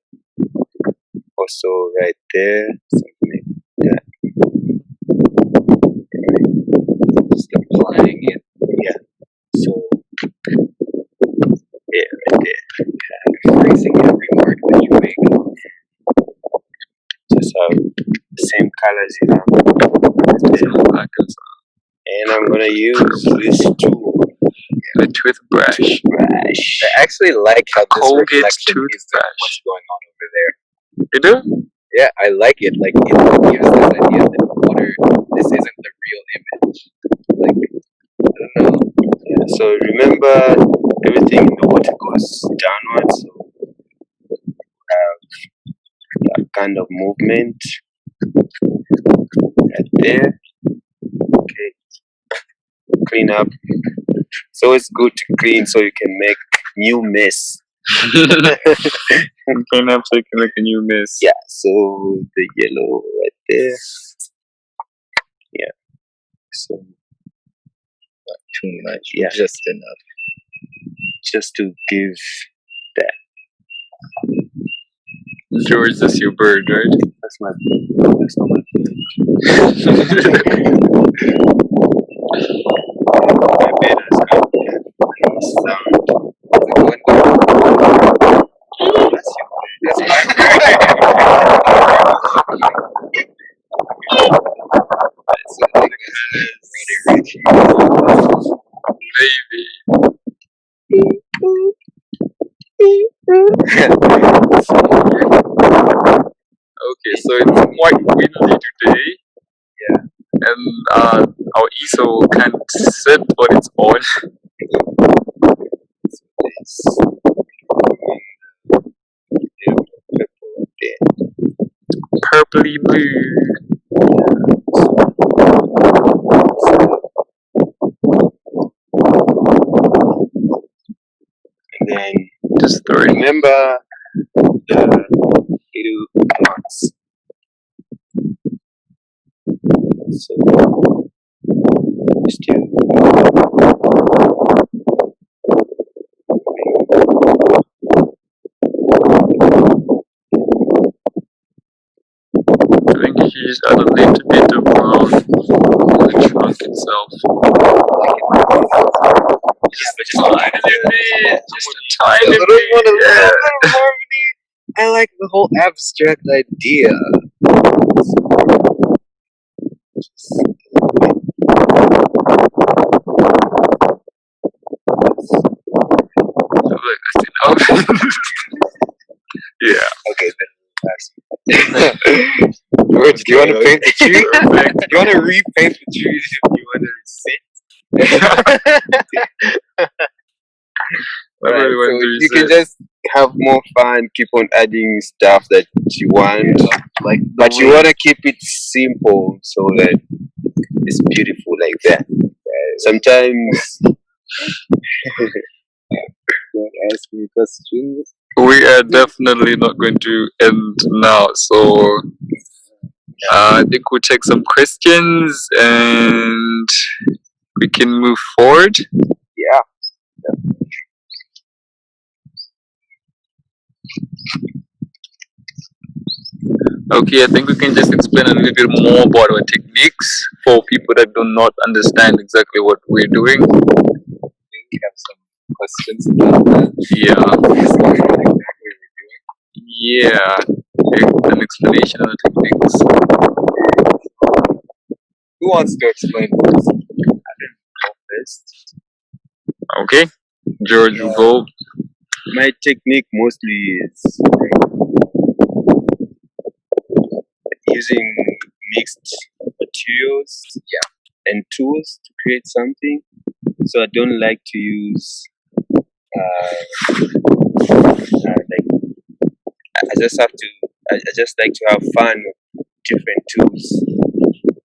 also right there, something like that. Just applying it. Yeah. So yeah, right there. Erasing every mark that you make. Just have the same colors you have. And I'm gonna use this tool. The toothbrush. I actually like how this Colgate reflection gives them toothbrush. what's going on over there. You do? Yeah, I like it. Like it gives this idea that water. This isn't the real image. Like I don't know. Yeah, so remember everything in the water goes downwards, so have that kind of movement right there. Okay. Clean up. It's always good to clean so you can make new mess. And clean up so you can make a new mess. Yeah, so the yellow right there. Yeah. So Not too much. Yeah. Just enough. just to give that. George, that's your bird, right? That's not my bed. My bed has got sound. That's Baby. Okay, so it's quite windy today. Yeah. And our easel can't sit on its own. Purpley blue. And then Just three. remember the little dots. So still I think you should just add a little bit of brown on the trunk itself. Just a tiny bit. Just a tiny bit. I like the whole abstract idea. Yeah. Okay, then George, do you want to paint the tree? Do you want to repaint the trees if you want to sit? Whatever Right. you So want to you can research. just have more fun, keep on adding stuff that you want, Like, but you want to keep it simple so that it's beautiful like that. Sometimes Don't ask me questions. We are definitely not going to end now, so I think we'll take some questions and we can move forward. yeah. Okay, I think we can just explain a little bit more about our techniques for people that do not understand exactly what we're doing. We have some questions about that. Yeah, yeah, an explanation of the techniques. Who wants to explain this? Okay, George will go. My technique mostly is using mixed materials, and tools to create something. So I don't like to use like I just have to. I just like to have fun with different tools,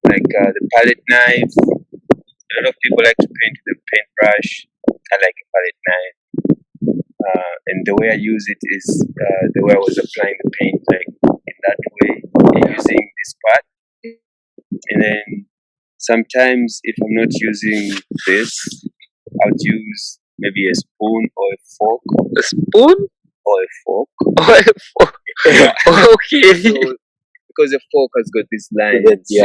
like the palette knife. A lot of people like to paint with a paintbrush. I like a palette knife, and the way I use it is the way I was applying the paint, like in that way, using this part. And then sometimes, if I'm not using this, I'll use maybe a spoon or a fork A spoon or a fork. or a fork? Yeah. Okay. So, because the fork has got these lines. So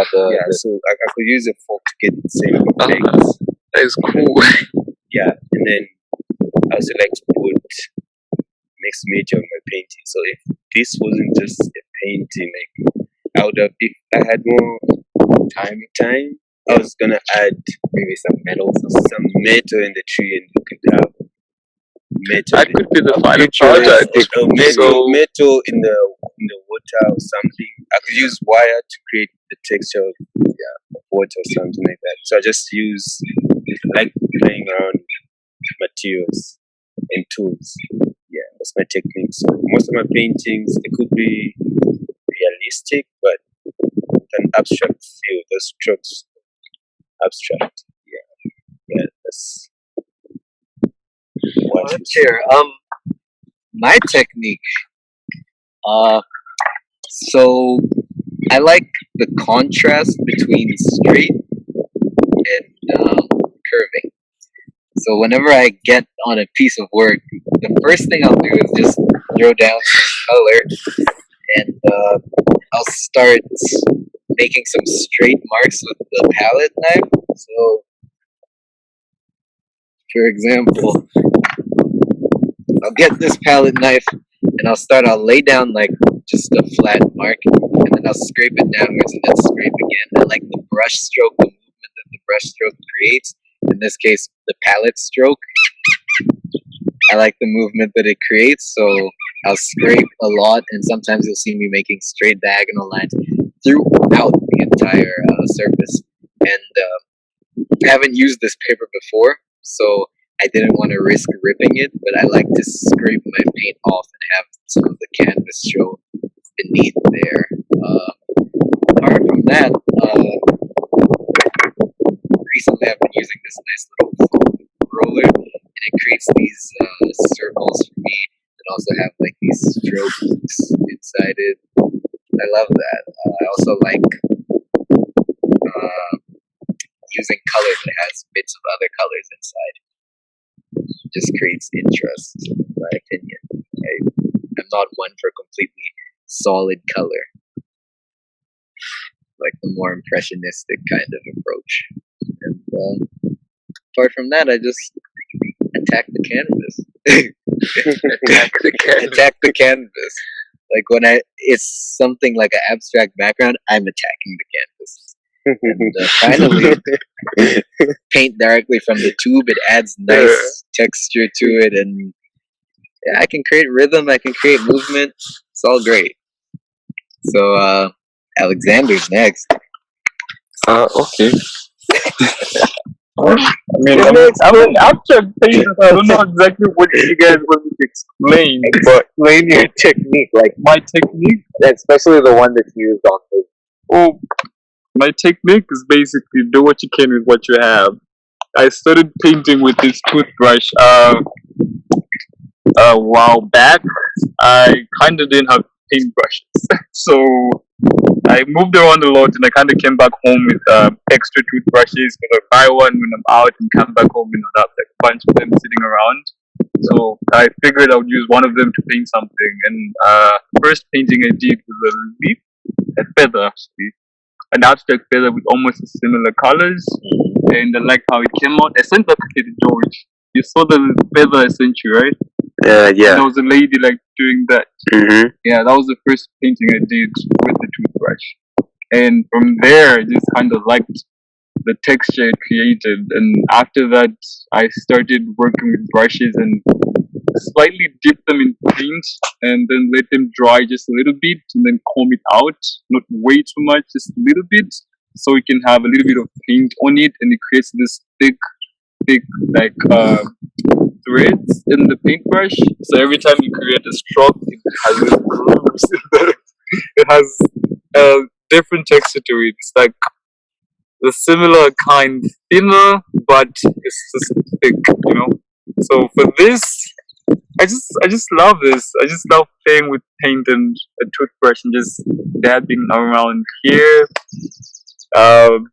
I could use a fork to get the same effects. That is cool. Yeah, and then I also like to put mixed media on my painting. So if this wasn't just a painting, like I would have, if I had more time, I was gonna add Maybe some metal. some metal in the tree, and you could have metal. That could be the final Futuristic, product. or So- metal in the water or something. I could use wire to create the texture of water or something like that. So I just use like playing around with materials and tools. Yeah, that's my technique. So most of my paintings, they could be realistic, but with an abstract feel. The strokes abstract. Yeah, that's what Let's hear. My technique. So I like the contrast between straight and curving. So whenever I get on a piece of work, the first thing I'll do is just throw down some color, and I'll start making some straight marks with the palette knife. So, for example, I'll get this palette knife and I'll lay down like just a flat mark, and then I'll scrape it downwards and then scrape again. I like the brush stroke, the movement that the brush stroke creates. In this case, the palette stroke. I like the movement that it creates, so I'll scrape a lot, and sometimes you'll see me making straight diagonal lines throughout the entire surface. And I haven't used this paper before, so I didn't want to risk ripping it, but I like to scrape my paint off and have some of the canvas show beneath there. Apart from that, recently I've been using this nice little foam roller, and it creates these circles for me that also have like these strokes inside it. I love that. I also like using color that has bits of other colors inside. Just creates interest, in my opinion. I'm not one for completely solid color, like the more impressionistic kind of approach. And apart from that, I just attack the canvas. Attack the canvas. Like when it's something like an abstract background, I'm attacking the canvas. And finally, paint directly from the tube. It adds nice texture to it, and yeah, I can create rhythm. I can create movement. It's all great. So Alexander's next. Okay. Abstract paint. I don't know exactly what you guys want me to explain, but Explain your technique, like my technique. especially the one that you used on the. Oh, my technique is basically do what you can with what you have. I started painting with this toothbrush a while back. I kind of didn't have paintbrushes, so I moved around a lot, and I kind of came back home with extra toothbrushes because I buy one when I'm out and come back home and I'd have like a bunch of them sitting around. So I figured I would use one of them to paint something. And first painting I did was a leaf, a feather actually, an abstract feather with almost similar colors. And I like how it came out. I sent that to George. You saw the feather essentially, right? And Yeah. there was a lady like doing that. Mm-hmm. Yeah, that was the first painting I did with the toothbrush. And from there, I just kind of liked the texture it created. And after that, I started working with brushes and slightly dip them in paint and then let them dry just a little bit and then comb it out. Not way too much, just a little bit. So we can have a little bit of paint on it and it creates this thick, like threads in the paintbrush. So every time you create a stroke, it has this grooves. It has a different texture to it. It's like the similar kind, thinner, but it's just thick, you know. So for this, I just love this. I just love playing with paint and a toothbrush and just dabbing around here. Um,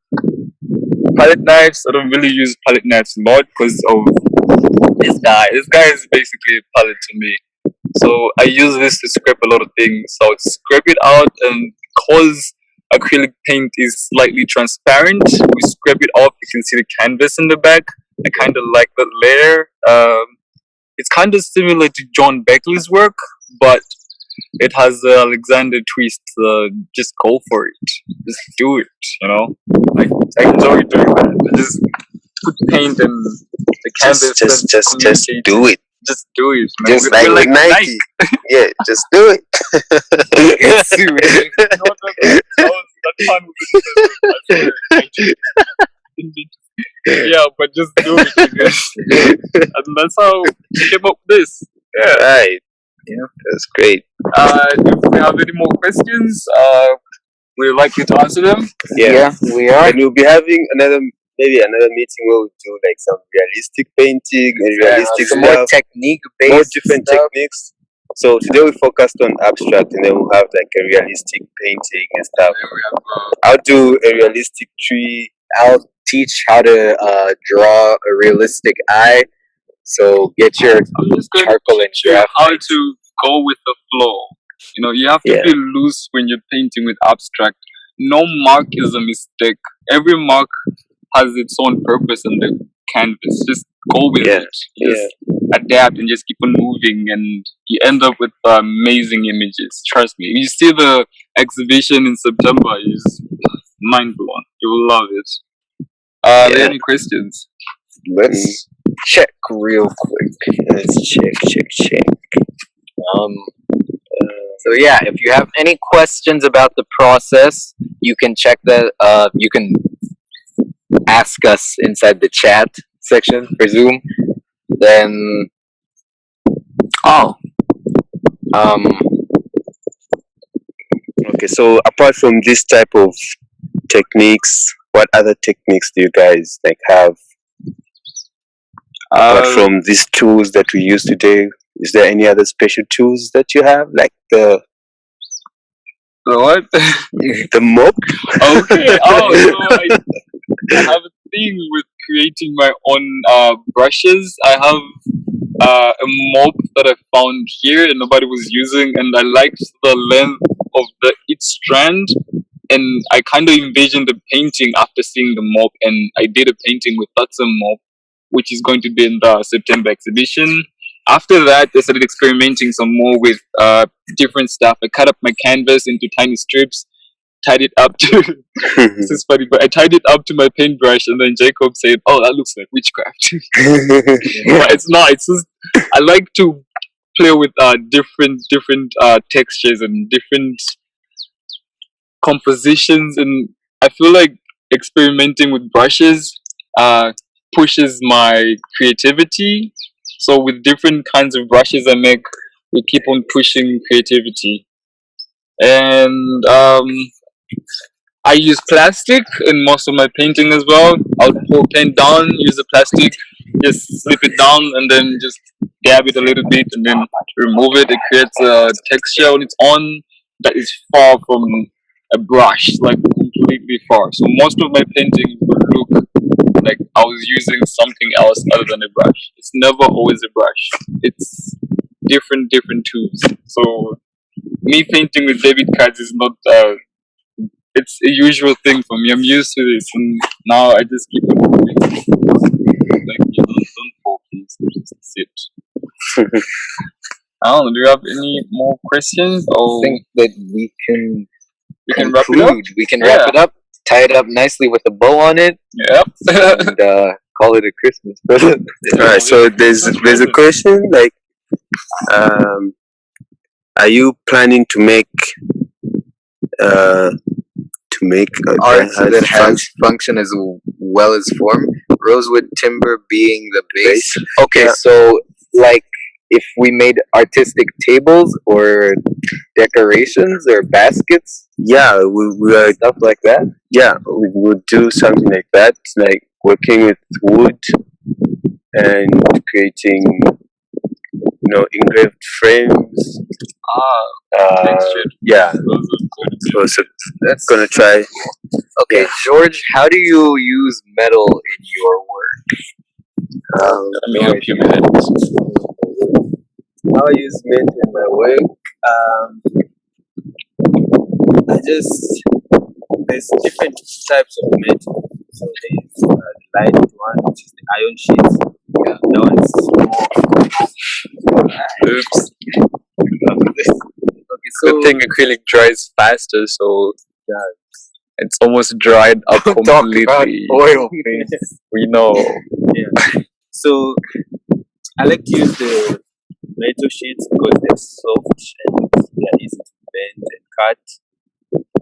palette knives. I don't really use palette knives a lot because of this guy. This guy is basically a palette to me. So I use this to scrape a lot of things. So I would scrape it out, and because acrylic paint is slightly transparent, we scrape it off. You can see the canvas in the back. I kind of like that layer. It's kind of similar to John Beckley's work, but it has the Alexander twist. Just go for it. Just do it. You know, I enjoy doing that. I just put paint and the canvas. Just do it. Just do it, man. Just We're like Nike. Yeah, just do it. Yes, man. Yeah, but just do it, I guess. And that's how we came up with this. Yeah. Right. Yeah. That's great. If we have any more questions, we'd like you to answer them. Yeah. We are. And we'll be having maybe another meeting where we'll do like some realistic painting and realistic some stuff, more technique based, more different techniques. So today we focused on abstract, and then we'll have like a realistic painting and stuff. I'll do a realistic tree. I'll teach how to draw a realistic eye. So get your I'm just going charcoal and to graphite. how to go with the flow. You know, you have to Yeah. be loose when you're painting with abstract. No mark is a mistake. Every mark has its own purpose on the canvas. Just go with Yeah. it. Just adapt and just keep on moving, and you end up with amazing images. Trust me. You see the exhibition in September, is mind blowing. You will love it. Are there any questions? Let's check real quick. Let's check. So yeah, if you have any questions about the process, you can check that. You can ask us inside the chat section for Zoom. Then, Okay, so apart from this type of techniques, what other techniques do you guys like have apart from these tools that we use today? Is there any other special tools that you have, like the what? the mop? Okay. Oh, so I have a thing with creating my own brushes. I have a mop that I found here and nobody was using, and I liked the length of each strand, and I kind of envisioned the painting after seeing the mop, and I did a painting with that same mop, which is going to be in the September exhibition. After that, I started experimenting some more with different stuff. I cut up my canvas into tiny strips, tied it up to this is funny, but I tied it up to my paintbrush, and then Jacob said, "Oh, that looks like witchcraft." But it's not. It's just I like to play with different textures and different compositions, and I feel like experimenting with brushes pushes my creativity. So with different kinds of brushes I make, we keep on pushing creativity. And I use plastic in most of my painting as well. I'll pour paint down, use the plastic, just slip it down, and then just dab it a little bit, and then remove it. It creates a texture on its own that is far from a brush, like completely far. So most of my paintings would look like I was using something else other than a brush. It's never always a brush. It's different tools. So me painting with debit cards is not it's a usual thing for me. I'm used to this, and now I just keep it moving. Like, don't fall, please. Just sit. I don't know. Do you have any more questions? I Or think that we can wrap it up? conclude. We can wrap it up, tie it up nicely with a bow on it, Yep. and call it a Christmas present. All right. So there's a question like, are you planning to make Art that has function as well as form. Rosewood timber being the base. Okay, Yeah. so like if we made artistic tables or decorations or baskets, Yeah, we are, stuff like that. yeah, we would do something like that, like working with wood and creating, engraved frames. Textured. Yeah, Those are good. so That's gonna try. okay, George. How do you use metal in your work? Let me help you with it. How I use metal in my work. There's different types of metal. So there's the light one, which is the iron sheets. Yeah, that one's Oops. okay. So Good thing acrylic dries faster, so yeah, it's almost dried up Talk about completely. oil, please. We know. yeah. So I like to use the metal sheets because they're soft and they're easy to bend and cut.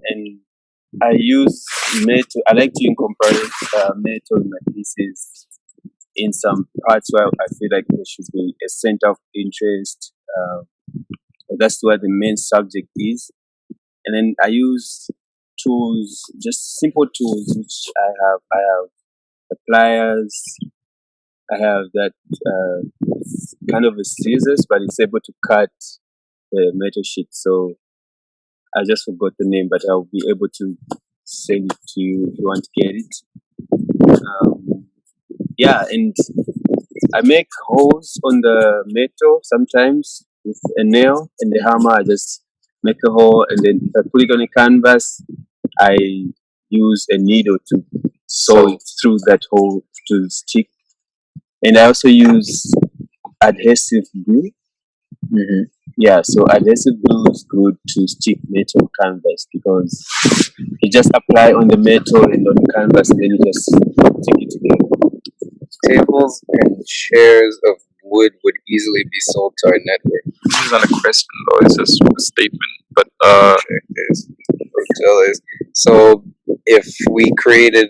And I use metal. I like to incorporate metal in my pieces in some parts where I feel like there should be a center of interest. That's where the main subject is. And then I use tools, just simple tools, which I have the pliers. I have that it's kind of a scissors, but it's able to cut the metal sheet. So I just forgot the name, but I'll be able to send it to you if you want to get it. Yeah, and I make holes on the metal sometimes with a nail and the hammer. I just make a hole, and then if I put it on a canvas, I use a needle to sew it through that hole to stick. And I also use adhesive glue. Mm-hmm. Yeah, so adhesive glue is good to stick metal canvas because you just apply on the metal and on the canvas, and then you just stick it together. Tables and chairs of wood would easily be sold to our network. This is not a question though, it's just a statement. But So if we created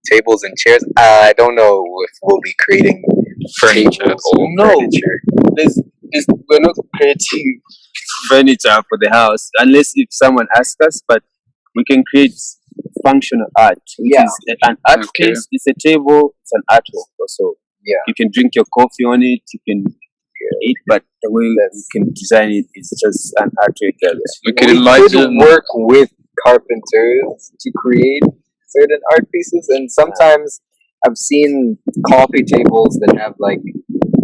tables and chairs, I don't know if we'll be creating furniture tables or No. furniture. We're not creating furniture for the house unless if someone asks us, but we can create functional art. Which Yeah. is an art Okay. piece. It's a table. It's an artwork also. Yeah. You can drink your coffee on it. You can eat, but the way you can design it is just an artwork. we could We imagine. could work with carpenters to create certain art pieces, and sometimes I've seen coffee tables that have like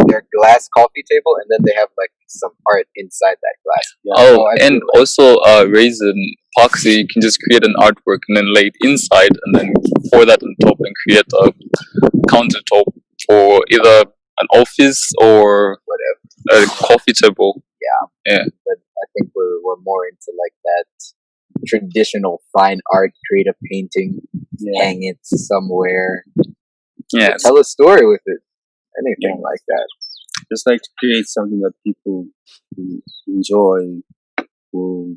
their glass coffee table, and then they have like some art inside that glass. Oh, So I and feel like- also resin epoxy. You can just create an artwork and then lay it inside, and then pour that on top and create a countertop for either an office or whatever. a coffee table. But I think we're more into like that traditional fine art, create a painting, hang it somewhere, Yes. tell a story with it, anything like that. Just like to create something that people will enjoy, will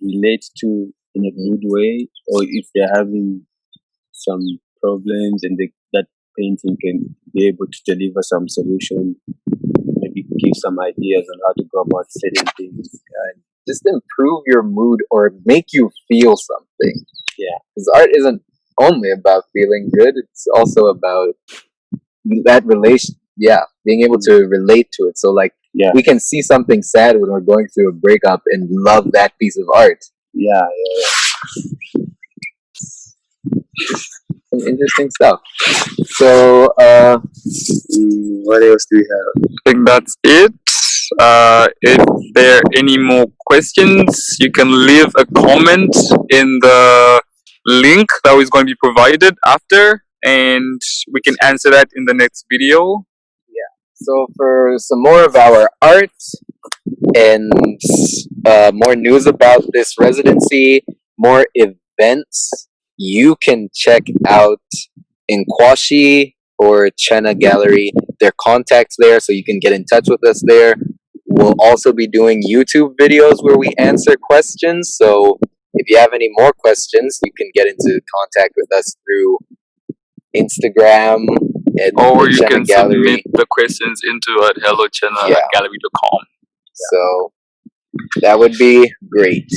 relate to in a good way, or if they're having some problems and that painting can be able to deliver some solution, maybe give some ideas on how to go about certain things. Just improve your mood or make you feel something. Yeah. Because art isn't only about feeling good, it's also about that relation. Yeah, being able to relate to it. So, like, Yeah. we can see something sad when we're going through a breakup and love that piece of art. Yeah. Some interesting stuff. So, What else do we have? I think that's it. If there are any more questions, you can leave a comment in the link that is going to be provided after, and we can answer that in the next video. so for some more of our art and more news about this residency, more events, you can check out Nkwashi or Chena-Gallery. Their contacts there, so you can get in touch with us there. We'll also be doing YouTube videos where we answer questions. So if you have any more questions, you can get into contact with us through Instagram at Or the you can Chena-Gallery. submit the questions into at hellochena@gallery.com. So that would be great.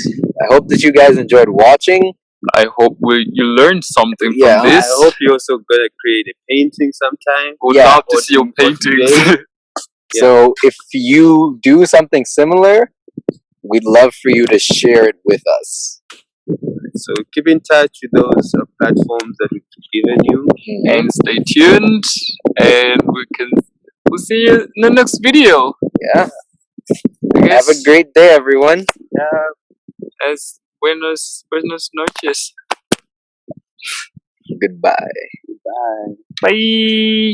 I hope that you guys enjoyed watching. I hope you learned something Yeah, from this. I hope you're also gonna create a painting sometime. Would Yeah, love to or see your do- or paintings. today. So if you do something similar, we'd love for you to share it with us. So keep in touch with those platforms that we've given you. And stay tuned, and we'll see you in the next video. Yeah. I Have a guess. great day, everyone. As buenos noches. Goodbye. Bye. Bye.